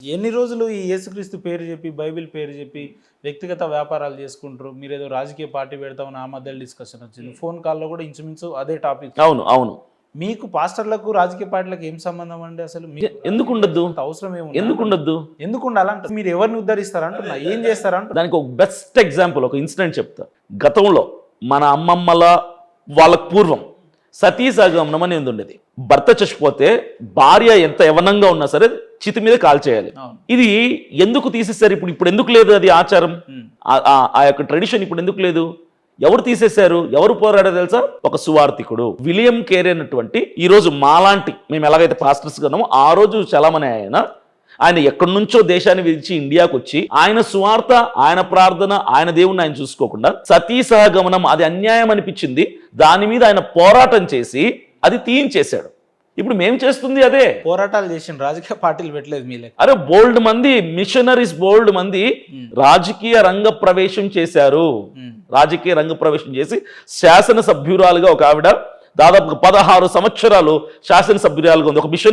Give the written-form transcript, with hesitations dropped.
ఎన్ని రోజులు ఈ యేసుక్రీస్తు పేరు చెప్పి బైబిల్ పేరు చెప్పి వ్యక్తిగత వ్యాపారాలు చేసుకుంటారు? మీరు ఏదో రాజకీయ పార్టీ పెడతామని ఆ మధ్యలో డిస్కషన్ వచ్చింది. ఫోన్ కాల్లో కూడా ఇంచుమించు అదే టాపిక్. అవును అవును. మీకు పాస్టర్లకు రాజకీయ పార్టీలకు ఏం సంబంధం అండి? అసలు ఎందుకు ఉండద్దు? అవసరం ఎందుకు ఉండద్దు? ఎందుకు ఉండాలంటే మీరు ఎవరిని ఉద్ధరిస్తారంటున్నా, ఏం చేస్తారంట? దానికి ఒక బెస్ట్ ఎగ్జాంపుల్, ఒక ఇన్సిడెంట్ చెప్తా. గతంలో మన అమ్మమ్మల వాళ్ళకు పూర్వం సతీ సహగమనం అనేది ఉండేది. భర్త చచ్చిపోతే భార్య ఎంత యవనంగా ఉన్నా సరే చితి మీద కాల్చేయాలి. ఇది ఎందుకు తీసేశారు? ఇప్పుడు ఎందుకు లేదు అది ఆచారం? ఆ యొక్క ట్రెడిషన్ ఇప్పుడు ఎందుకు లేదు? ఎవరు తీసేశారు? ఎవరు పోరాడారు తెలుసా? ఒక సువార్థికుడు విలియం కేరీ అన్నటువంటి, ఈ రోజు మాలాంటి మేము ఎలాగైతే పాస్టర్స్ ఉన్నామో ఆ రోజు చలమనే ఆయన ఎక్కడి నుంచో దేశాన్ని విడిచి ఇండియాకు వచ్చి ఆయన సువార్త, ఆయన ప్రార్థన, ఆయన దేవుణ్ణి ఆయన చూసుకోకుండా సతీ సహగమనం అది అన్యాయం అనిపించింది. దాని మీద ఆయన పోరాటం చేసి అది తీయించేశాడు. ఇప్పుడు మేము చేస్తుంది అదే. పోరాటాలు చేసిన రాజకీయ పార్టీలు పెట్టలేదు మీలే. అరే బోల్డ్ మంది మిషనరీస్, బోల్డ్ మంది రాజకీయ రంగ ప్రవేశం చేశారు. రాజకీయ రంగ ప్రవేశం చేసి శాసనసభ్యురాలుగా ఒక ఆవిడ దాదాపు 16 సంవత్సరాలు శాసనసభ్యురాలుగా ఉంది. ఒక మిషనరీ